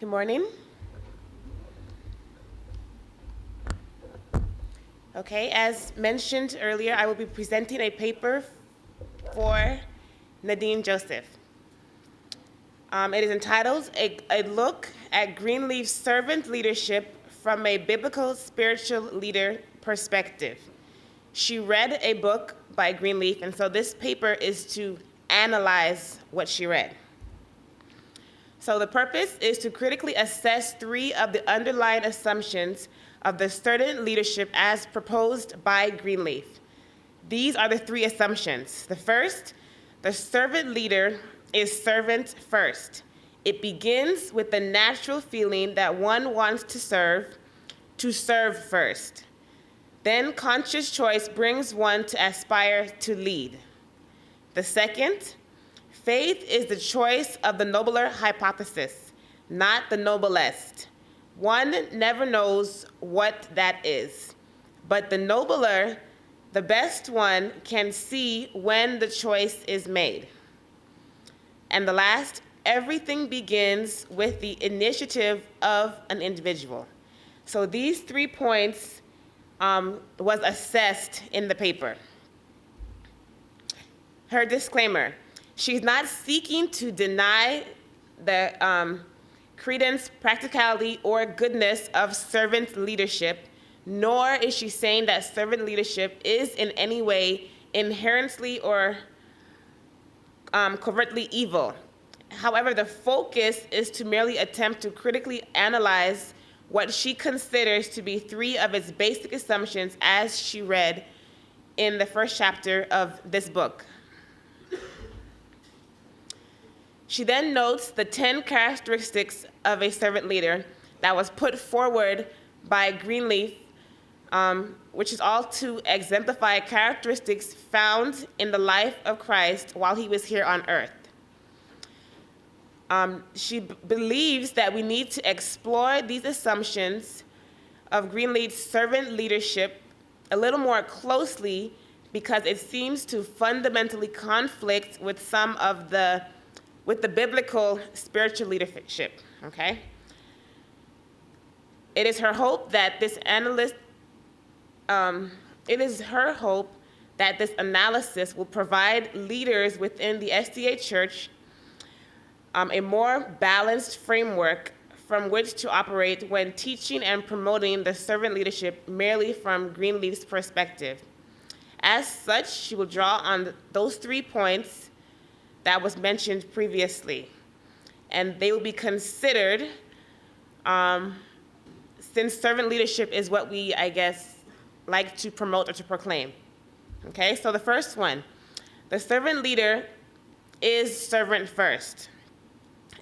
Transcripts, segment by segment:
Good morning. Okay, as mentioned earlier, I will be presenting a paper for Nadine Joseph. It is entitled A Look at Greenleafs Servant Leadership from a Biblical Spiritual Leader Perspective. She read a book by Greenleaf, and so this paper is to analyze what she read. So the purpose is to critically assess three of the underlying assumptions of the servant leadership as proposed by Greenleaf. These are the three assumptions. The first, the servant leader is servant first. It begins with the natural feeling that one wants to serve first. Then conscious choice brings one to aspire to lead. The second, faith is the choice of the nobler hypothesis, not the noblest. One never knows what that is, but the nobler, the best one can see when the choice is made. And the last, everything begins with the initiative of an individual. So these 3 points was assessed in the paper. Her disclaimer. She's not seeking to deny the credence, practicality, or goodness of servant leadership, nor is she saying that servant leadership is in any way inherently or covertly evil. However, the focus is to merely attempt to critically analyze what she considers to be 3 of its basic assumptions as she read in the first chapter of this book. She then notes the 10 characteristics of a servant leader that was put forward by Greenleaf, which is all to exemplify characteristics found in the life of Christ while he was here on earth. She believes that we need to explore these assumptions of Greenleaf's servant leadership a little more closely because it seems to fundamentally conflict with with the biblical spiritual leadership, okay? It is her hope that this analysis will provide leaders within the SDA Church a more balanced framework from which to operate when teaching and promoting the servant leadership merely from Greenleaf's perspective. As such, she will draw on those 3 points that was mentioned previously, and they will be considered since servant leadership is what we, I guess, like to promote or to proclaim. Okay, so the first one, the servant leader is servant first.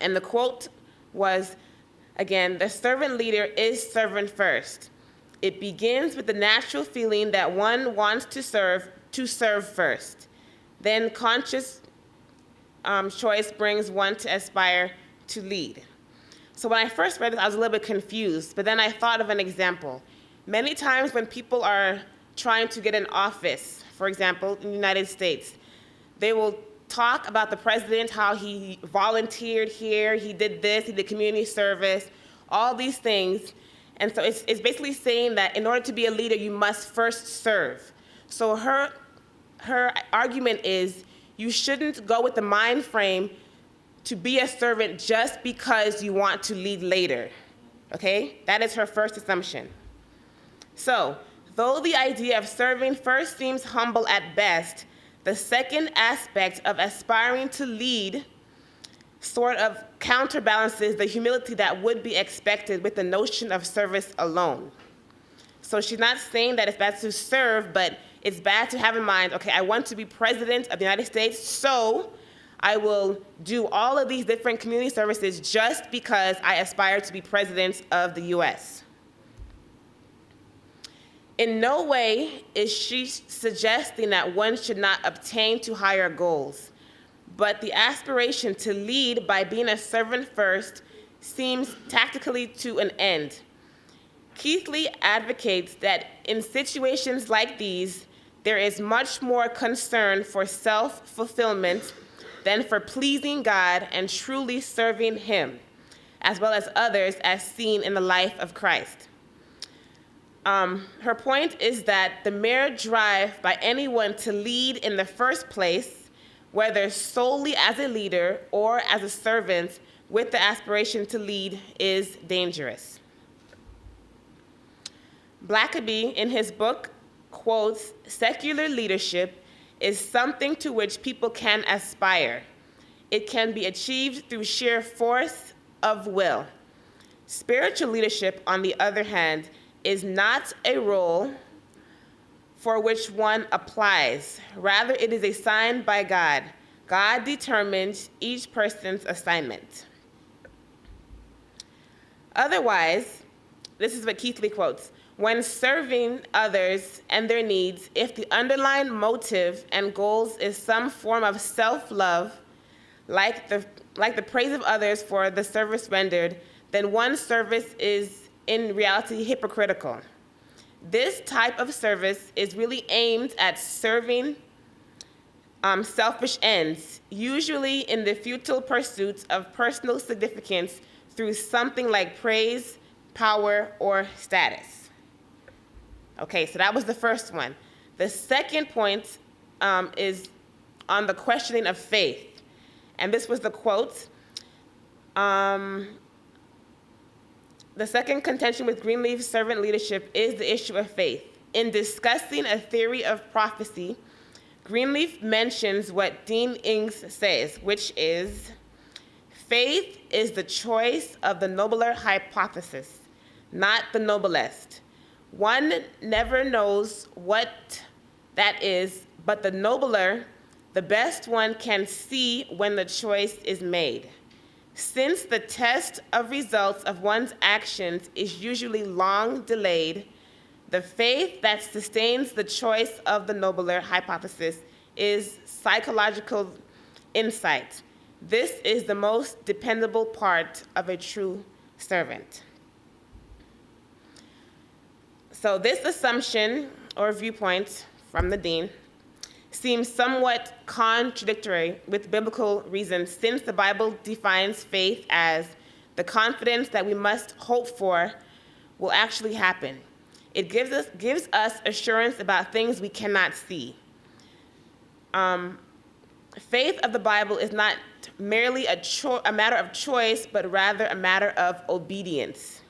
And the quote was, again, the servant leader is servant first. It begins with the natural feeling that one wants to serve first. Then conscious choice brings one to aspire to lead. So when I first read this, I was a little bit confused, but then I thought of an example. Many times when people are trying to get an office, for example, in the United States, they will talk about the president, how he volunteered here, he did this, he did community service, all these things. And so it's basically saying that in order to be a leader, you must first serve. So her argument is you shouldn't go with the mind frame to be a servant just because you want to lead later, okay? That is her first assumption. So, though the idea of serving first seems humble at best, the second aspect of aspiring to lead sort of counterbalances the humility that would be expected with the notion of service alone. So she's not saying that it's bad to serve, but it's bad to have in mind, okay, I want to be president of the United States, so I will do all of these different community services just because I aspire to be president of the US. In no way is she suggesting that one should not obtain to higher goals, but the aspiration to lead by being a servant first seems tactically to an end. Keithley advocates that in situations like these, there is much more concern for self-fulfillment than for pleasing God and truly serving Him. as well as others as seen in the life of Christ. Her point is that the mere drive by anyone to lead in the first place, whether solely as a leader or as a servant with the aspiration to lead, is dangerous. Blackaby, in his book, quotes, "Secular leadership is something to which people can aspire. It can be achieved through sheer force of will. Spiritual leadership, on the other hand, is not a role for which one applies. Rather, it is assigned by God. God determines each person's assignment." Otherwise, this is what Keith Lee quotes, "When serving others and their needs, if the underlying motive and goals is some form of self-love, like the praise of others for the service rendered, then one's service is in reality hypocritical. This type of service is really aimed at serving selfish ends, usually in the futile pursuit of personal significance through something like praise, power, or status." Okay, so that was the first one. The second point is on the questioning of faith. And this was the quote. The second contention with Greenleafs Servant Leadership is the issue of faith. In discussing a theory of prophecy, Greenleaf mentions what Dean Ings says, which is, "Faith is the choice of the nobler hypothesis, not the noblest. One never knows what that is, but the nobler, the best one can see when the choice is made. Since the test of results of one's actions is usually long delayed, the faith that sustains the choice of the nobler hypothesis is psychological insight. This is the most dependable part of a true servant." So this assumption or viewpoint from the dean seems somewhat contradictory with biblical reasons, since the Bible defines faith as the confidence that we must hope for will actually happen. It gives us assurance about things we cannot see. Faith of the Bible is not merely a matter of choice, but rather a matter of obedience.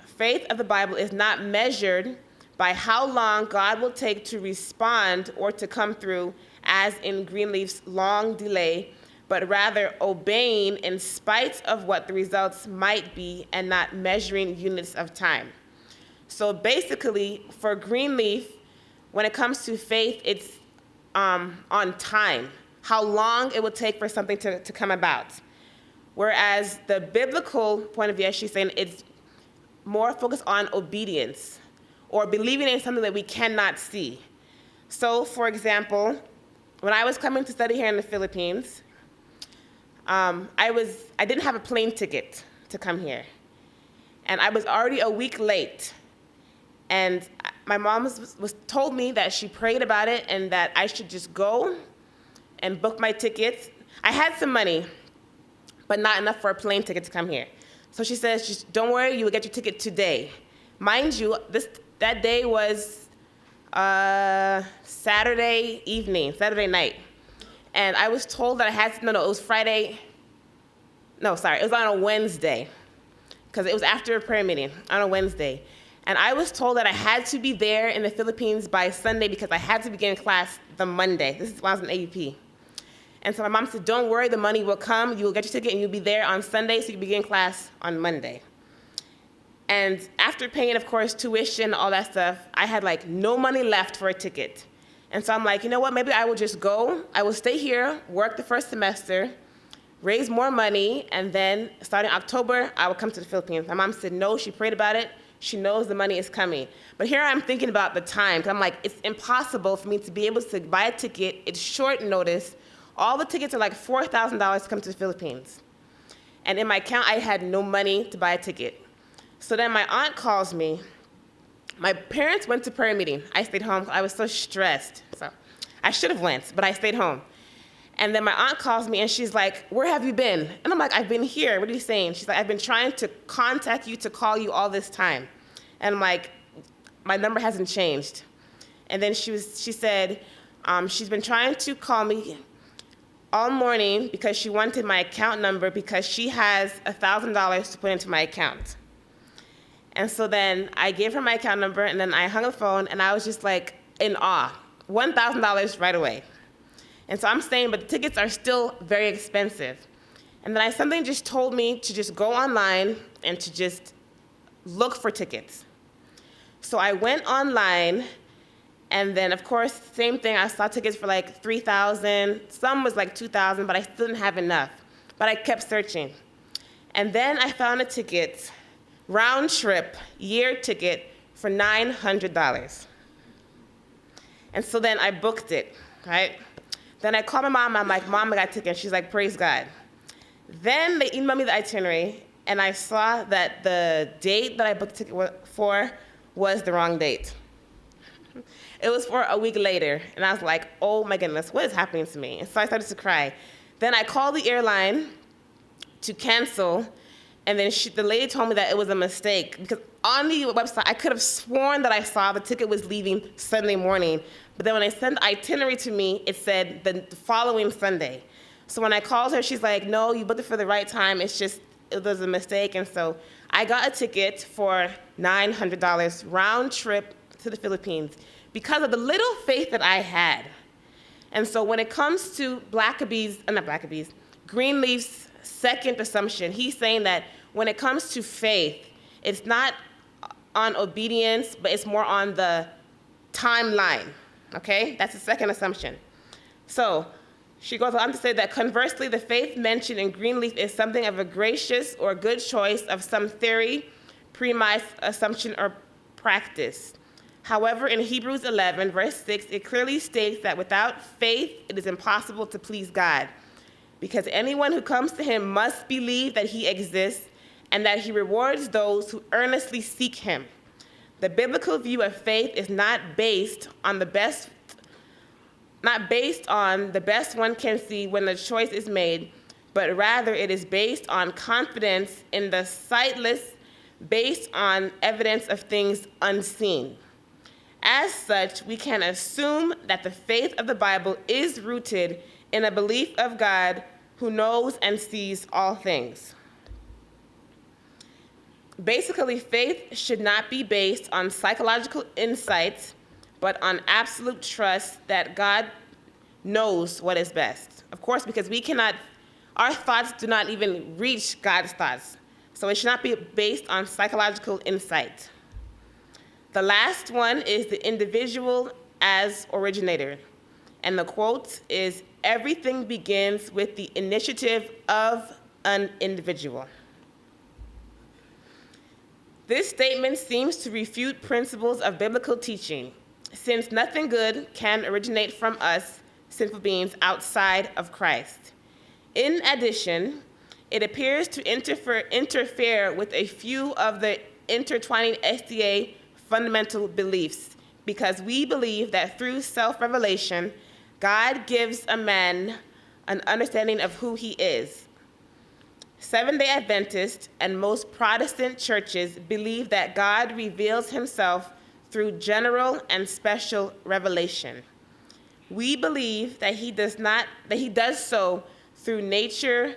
Faith of the Bible is not measured by how long God will take to respond or to come through, as in Greenleaf's long delay, but rather obeying in spite of what the results might be and not measuring units of time. So basically, for Greenleaf, when it comes to faith, it's on time, how long it will take for something to come about. Whereas the biblical point of view, as she's saying, it's more focused on obedience or believing in something that we cannot see. So, for example, when I was coming to study here in the Philippines, I didn't have a plane ticket to come here. And I was already a week late. And my mom told me that she prayed about it and that I should just go and book my tickets. I had some money, but not enough for a plane ticket to come here. So she says, just don't worry, you will get your ticket today. Mind you, that day was Saturday evening, Saturday night. And I was told that I had to, it was Friday. No, sorry, it was on a Wednesday, because it was after a prayer meeting on a Wednesday. And I was told that I had to be there in the Philippines by Sunday because I had to begin class the Monday. This is when I was in AUP. And so my mom said, don't worry, the money will come. You will get your ticket and you'll be there on Sunday, so you begin class on Monday. And after paying, of course, tuition, all that stuff, I had like no money left for a ticket. And so I'm like, you know what, maybe I will just go. I will stay here, work the first semester, raise more money, and then starting October, I will come to the Philippines. My mom said no, she prayed about it. She knows the money is coming. But here I'm thinking about the time, because I'm like, it's impossible for me to be able to buy a ticket. It's short notice. All the tickets are like $4,000 to come to the Philippines. And in my account, I had no money to buy a ticket. So then my aunt calls me. My parents went to prayer meeting. I stayed home. I was so stressed. So I should have went, but I stayed home. And then my aunt calls me and she's like, where have you been? And I'm like, I've been here. What are you saying? She's like, I've been trying to contact you to call you all this time. And I'm like, my number hasn't changed. And then she said, she's been trying to call me all morning because she wanted my account number because she has $1,000 to put into my account. And so then I gave her my account number, and then I hung up the phone, and I was just like in awe. $1,000 right away. And so I'm saying, but the tickets are still very expensive. And then something just told me to just go online and to just look for tickets. So I went online, and then of course, same thing, I saw tickets for like $3,000, some was like $2,000, but I still didn't have enough. But I kept searching. And then I found a ticket, round trip, year ticket for $900. And so then I booked it, right? Then I called my mom, I'm like, Mom, I got a ticket. And she's like, praise God. Then they emailed me the itinerary, and I saw that the date that I booked the ticket for was the wrong date. It was for a week later, and I was like, oh my goodness, what is happening to me? And so I started to cry. Then I called the airline to cancel, and then the lady told me that it was a mistake, because on the website, I could have sworn that I saw the ticket was leaving Sunday morning, but then when they sent the itinerary to me, it said the following Sunday. So when I called her, she's like, no, you booked it for the right time, it's just, it was a mistake. And so I got a ticket for $900 round trip to the Philippines because of the little faith that I had. And so when it comes to Greenleaf's second assumption, he's saying that when it comes to faith, it's not on obedience, but it's more on the timeline, okay? That's the second assumption. So she goes on to say that conversely, the faith mentioned in Greenleaf is something of a gracious or good choice of some theory, premise, assumption, or practice. However, in Hebrews 11, verse 6, it clearly states that without faith, it is impossible to please God, because anyone who comes to him must believe that he exists and that he rewards those who earnestly seek him. The biblical view of faith is not based on the best one can see when the choice is made, but rather it is based on confidence in the sightless, based on evidence of things unseen. As such, we can assume that the faith of the Bible is rooted in a belief of God who knows and sees all things. Basically, faith should not be based on psychological insights, but on absolute trust that God knows what is best. Of course, because our thoughts do not even reach God's thoughts. So it should not be based on psychological insight. The last one is the individual as originator. And the quote is, everything begins with the initiative of an individual. This statement seems to refute principles of biblical teaching, since nothing good can originate from us, sinful beings, outside of Christ. In addition, it appears to interfere with a few of the intertwining SDA fundamental beliefs, because we believe that through self-revelation, God gives a man an understanding of who he is. Seventh-day Adventists and most Protestant churches believe that God reveals himself through general and special revelation. We believe that he does so through nature,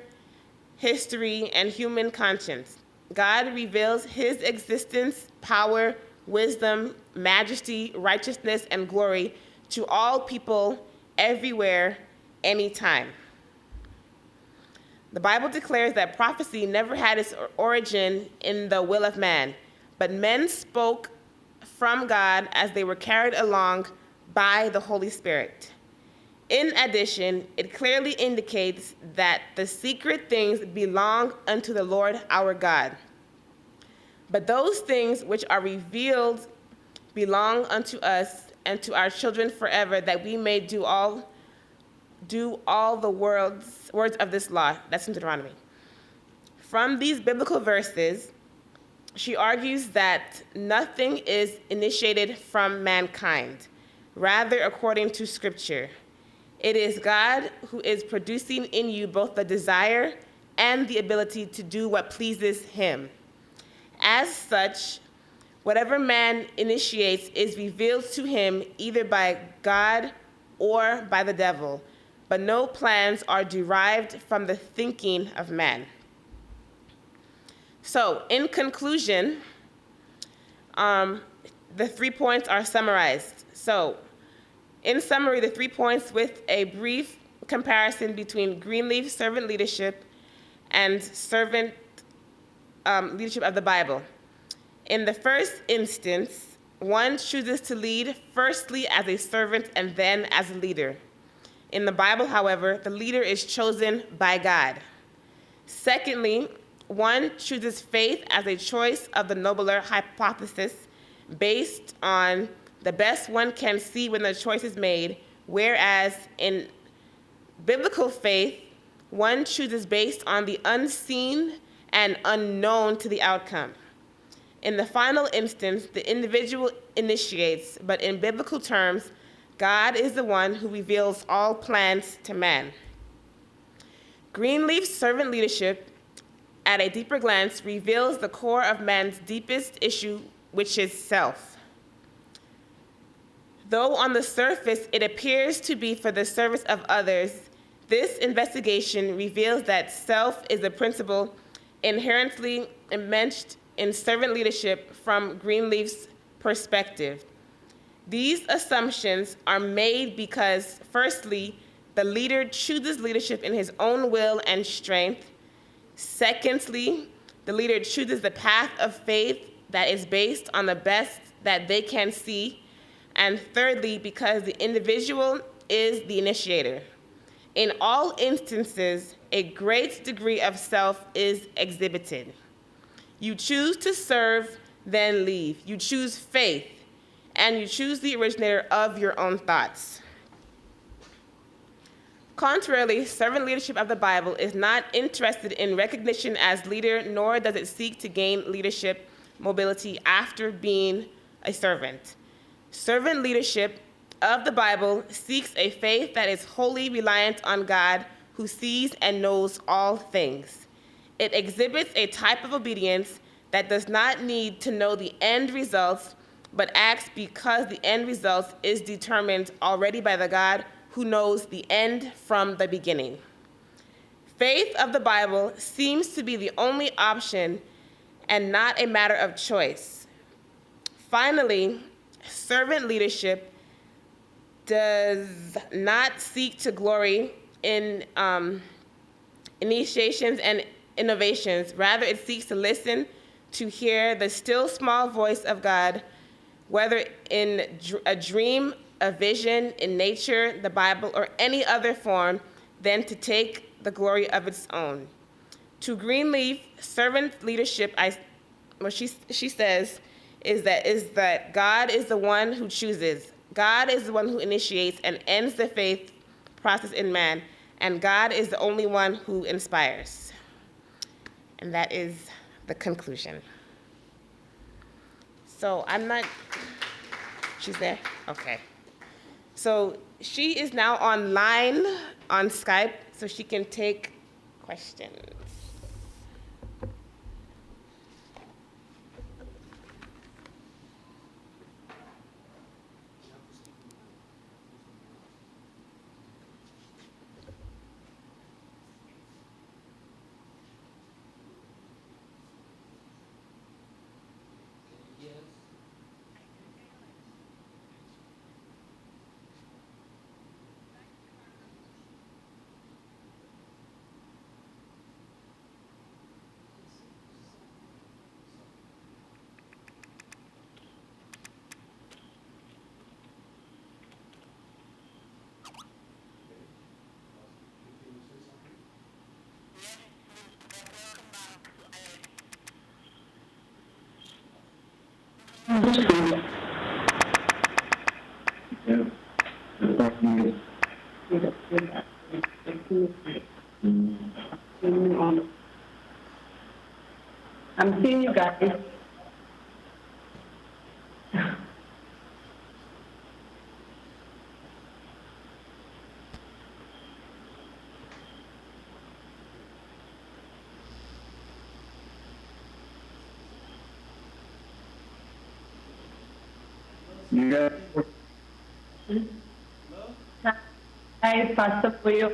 history, and human conscience. God reveals his existence, power, wisdom, majesty, righteousness, and glory to all people, everywhere, anytime. The Bible declares that prophecy never had its origin in the will of man, but men spoke from God as they were carried along by the Holy Spirit. In addition, it clearly indicates that the secret things belong unto the Lord our God. But those things which are revealed belong unto us and to our children forever, that we may do all the words of this law. That's in Deuteronomy. From these biblical verses, she argues that nothing is initiated from mankind, rather according to Scripture. It is God who is producing in you both the desire and the ability to do what pleases him. As such, whatever man initiates is revealed to him either by God or by the devil, but no plans are derived from the thinking of man. So, in conclusion, the 3 points are summarized. So, in summary, the 3 points with a brief comparison between Greenleafs Servant Leadership and Servant Leadership of the Bible. In the first instance, one chooses to lead firstly as a servant and then as a leader. In the Bible, however, the leader is chosen by God. Secondly, one chooses faith as a choice of the nobler hypothesis based on the best one can see when the choice is made, whereas in biblical faith, one chooses based on the unseen and unknown to the outcome. In the final instance, the individual initiates, but in biblical terms, God is the one who reveals all plans to man. Greenleaf's servant leadership, at a deeper glance, reveals the core of man's deepest issue, which is self. Though on the surface it appears to be for the service of others, this investigation reveals that self is a principle inherently enmeshed in servant leadership from Greenleaf's perspective. These assumptions are made because, firstly, the leader chooses leadership in his own will and strength. Secondly, the leader chooses the path of faith that is based on the best that they can see. And thirdly, because the individual is the initiator. In all instances, a great degree of self is exhibited. You choose to serve, then leave. You choose faith, and you choose the originator of your own thoughts. Contrarily, servant leadership of the Bible is not interested in recognition as leader, nor does it seek to gain leadership mobility after being a servant. Servant leadership of the Bible seeks a faith that is wholly reliant on God, who sees and knows all things. It exhibits a type of obedience that does not need to know the end results, but acts because the end result is determined already by the God who knows the end from the beginning. Faith of the Bible seems to be the only option and not a matter of choice. Finally, servant leadership does not seek to glory in initiations and innovations. Rather, it seeks to listen to hear the still small voice of God, whether in a dream, a vision, in nature, the Bible, or any other form, than to take the glory of its own. To Greenleaf, servant leadership, what she says is that God is the one who chooses. God is the one who initiates and ends the faith process in man, and God is the only one who inspires. And that is the conclusion. So she's there? Okay. So she is now online on Skype, so she can take questions. I'm seeing you guys. Yes. Hi, Pastor Puyo.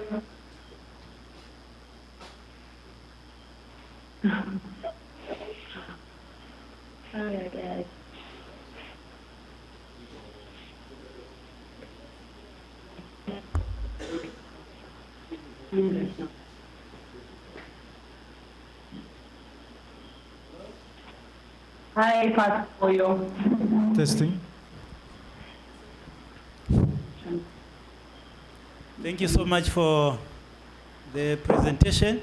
Hi, guys. Hi, Pastor Puyo. Testing. Thank you so much for the presentation.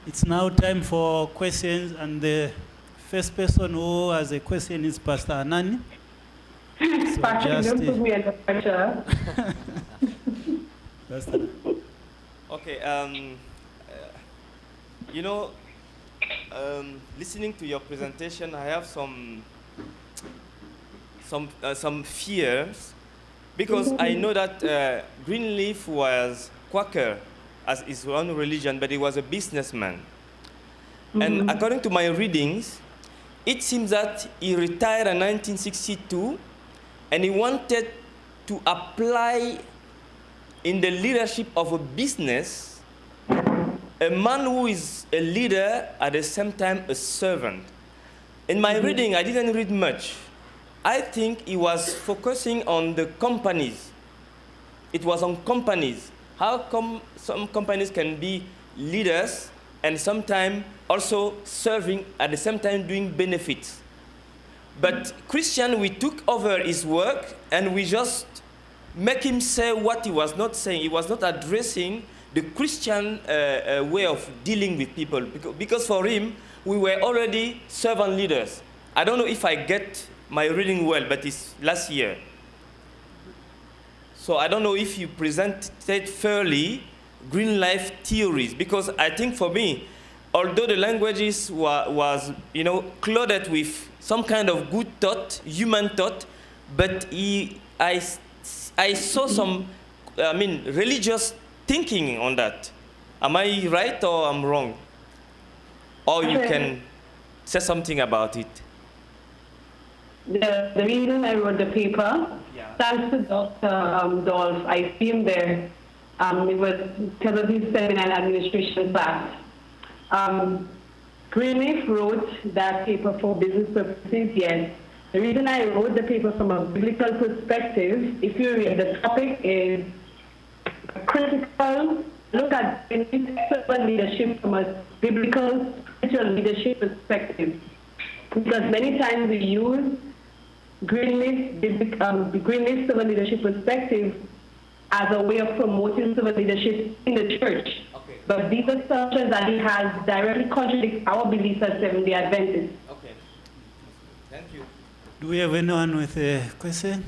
It's now time for questions, and the first person who has a question is Pastor Anani. So Pastor, don't put me under pressure. Pastor. Okay, listening to your presentation, I have some fears, because I know that Greenleaf was Quaker as his own religion, but he was a businessman. And according to my readings, it seems that he retired in 1962, and he wanted to apply in the leadership of a business, a man who is a leader at the same time a servant. In my reading, I didn't read much. I think he was focusing on the companies. It was on companies. How come some companies can be leaders and sometimes also serving at the same time doing benefits? But Christian, we took over his work and we just make him say what he was not saying. He was not addressing the Christian way of dealing with people, because for him, we were already servant leaders. I don't know if I get my reading well, but it's last year. So I don't know if you presented fairly Greenleaf theories, because I think for me, although the languages was clothed with some kind of good thought, human thought, but I saw some, religious thinking on that. Am I right or I'm wrong? Or you can say something about it. The reason I wrote the paper, thanks to Dr. Dolph, I see him there. It was because of his seminar and administration class. Greenleaf wrote that paper for business purposes, yes. The reason I wrote the paper from a biblical perspective, if you read, the topic is critical look at servant leadership from a biblical spiritual leadership perspective. Because many times we use Greenleaf servant leadership perspective as a way of promoting servant leadership in the church. Okay. But these assumptions that he has directly contradict our beliefs as Seventh-day Adventists. Okay. Thank you. Do we have anyone with a question?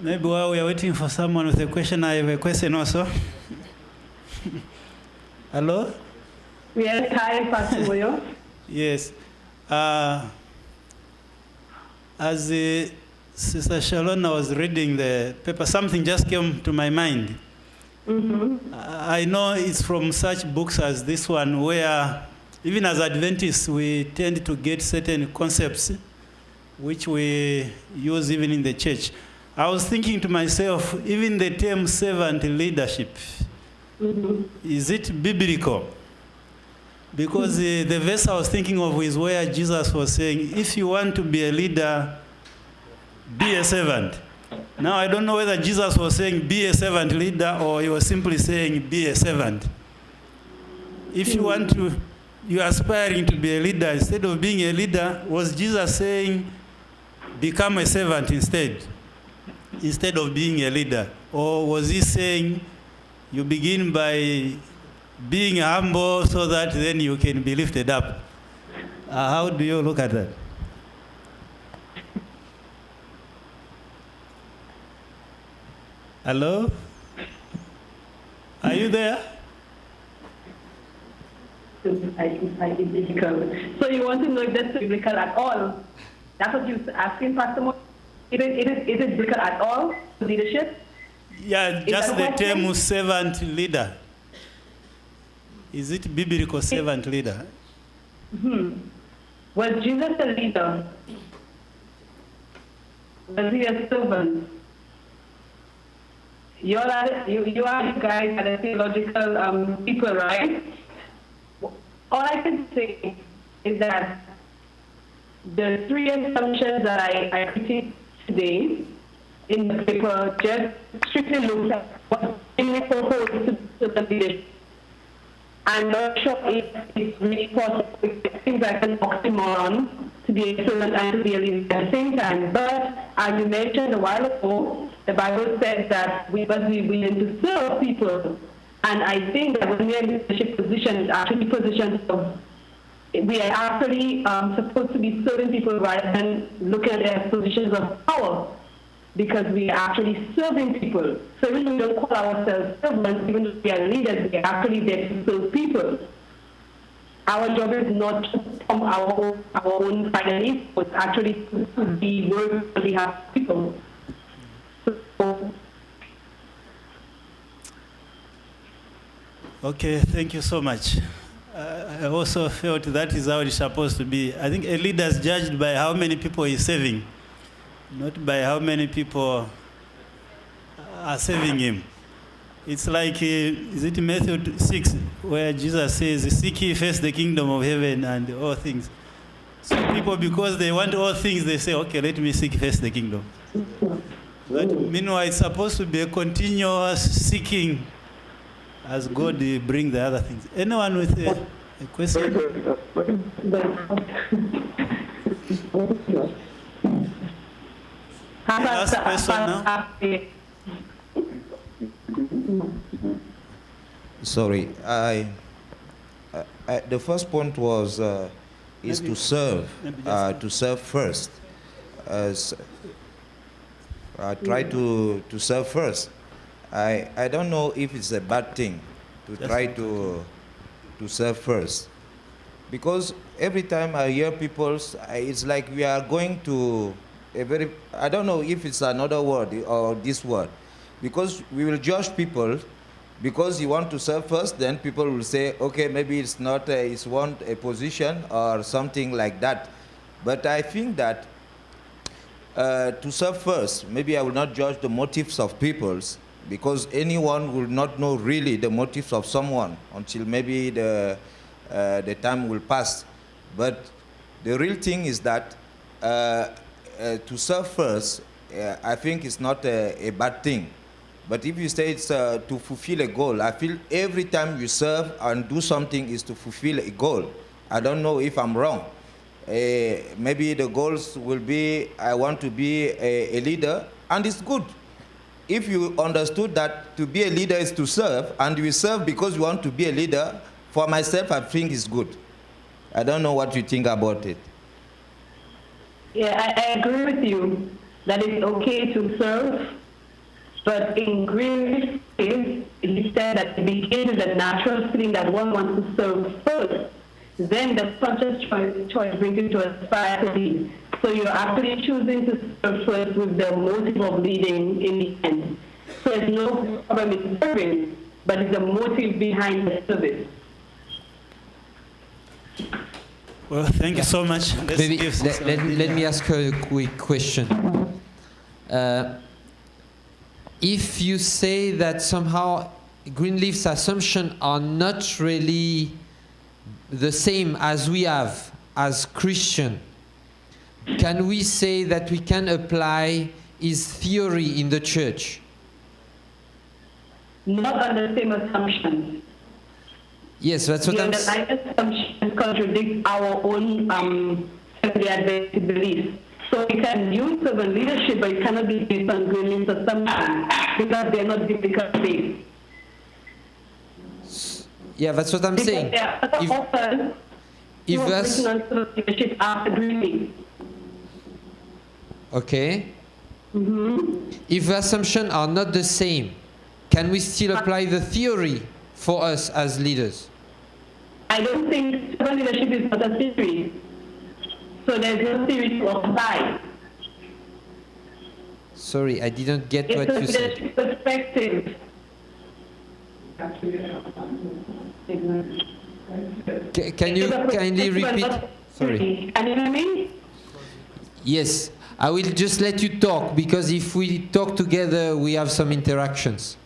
Maybe while we are waiting for someone with a question, I have a question also. Hello? Yes, hi, Pastor Moyo. Yes. As Sister Shalona was reading the paper, something just came to my mind. I know it's from such books as this one, where even as Adventists, we tend to get certain concepts which we use even in the church. I was thinking to myself, even the term servant leadership, is it biblical? Because the verse I was thinking of is where Jesus was saying, if you want to be a leader, be a servant. Now, I don't know whether Jesus was saying be a servant leader or he was simply saying be a servant. If you want to, you're aspiring to be a leader, instead of being a leader, was Jesus saying become a servant instead of being a leader? Or was he saying you begin by being humble so that then you can be lifted up? How do you look at that? Hello? Are you there? So you want to know if that's biblical at all? That's what you're asking, Pastor Moyo? Is it biblical at all, leadership? Yeah, just the term servant leader. Is it biblical servant leader? Was Jesus a leader? Was he a servant? You are guys are the theological people, right? All I can say is that the three assumptions that I critiqued today in the paper just strictly looks at what English proposed to the leadership. I'm not sure if it's really possible. It seems like an oxymoron to be a servant and to be a leader at the same time. But as you mentioned a while ago, the Bible says that we must be willing to serve people. And I think that when we are in leadership positions, actually positions of, we are actually supposed to be serving people rather than looking at it as positions of power, because we are actually serving people. So even though we don't call ourselves servants, even though we are leaders, we are actually there to serve people. Our job is not to from our own finance, but actually to be working on behalf of people. So, Okay, thank you so much. I also felt that is how it's supposed to be. I think a leader is judged by how many people he's serving, not by how many people are serving him. It's like, is it Matthew 6, where Jesus says, seek ye first the kingdom of heaven and all things. So people, because they want all things, they say, okay, let me seek first the kingdom. But meanwhile, it's supposed to be a continuous seeking as God bring the other things. Anyone with a question? Last person now. Sorry, the first point was is to serve first. Try to serve first. I don't know if it's a bad thing to try to serve first, because every time I hear people, it's like we are going to a very, I don't know if it's another word or this word, because we will judge people because you want to serve first, then people will say, okay, maybe it's not, it's want a position or something like that. But I think that to serve first, maybe I will not judge the motives of people's, because anyone will not know really the motives of someone until maybe the time will pass. But the real thing is that to serve first, I think it's not a bad thing. But if you say it's to fulfill a goal, I feel every time you serve and do something is to fulfill a goal. I don't know if I'm wrong. Maybe the goals will be, I want to be a leader, and it's good. If you understood that to be a leader is to serve, and you serve because you want to be a leader, for myself, I think it's good. I don't know what you think about it. Yeah, I agree with you that it's okay to serve, but in Greenleaf's case, he said that it begins with a natural feeling that one wants to serve first. Then the conscious choice brings you to aspire to lead. So you're actually choosing to serve first with the motive of leading in the end. So there's no problem with serving, but it's the motive behind the service. Well, thank you so much. Maybe let me ask her a quick question. If you say that somehow Greenleaf's assumptions are not really the same as we have as Christian, can we say that we can apply his theory in the church? Not on the same assumptions. Yes, that's what I'm saying. The assumptions contradict our own Adventist beliefs. So you can use servant leadership, but it cannot be based on Greenleaf's assumptions because they're not biblical based. Yeah, that's what I'm saying. If us, leadership after Greenleaf. okay. If the assumptions are not the same, can we still apply the theory for us as leaders? I don't think servant leadership is not a theory. So there's no theory to apply. Sorry, I didn't get It's what a you said. leadership perspective. Can you kindly repeat? Sorry. Can you hear me? Yes, I will just let you talk because if we talk together, we have some interactions.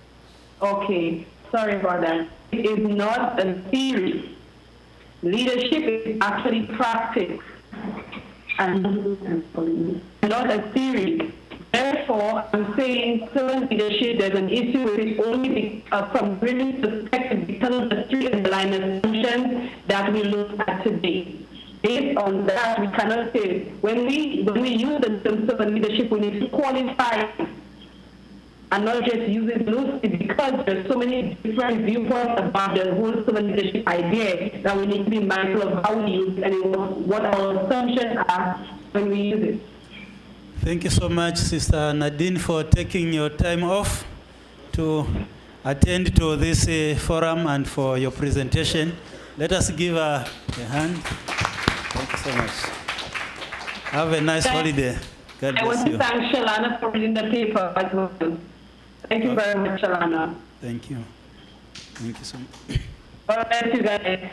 Okay, sorry about that. It is not a theory. Leadership is actually practice and not a theory. Therefore, I'm saying servant leadership, there's an issue with it only from Greenleaf's perspective because of the three underlying assumptions that we look at today. Based on that, we cannot say, when we use the term servant leadership, we need to qualify and not just use it loosely because there's so many different viewpoints about the whole servant leadership idea that we need to be mindful of how we use it and what our assumptions are when we use it. Thank you so much, Sister Nadine, for taking your time off to attend to this forum and for your presentation. Let us give her a hand. Thank you so much. Have a nice holiday. God I bless want you. to thank Shalana for reading the paper as well. Thank you very much, Shalana. Thank you. Thank you so much. God bless you guys.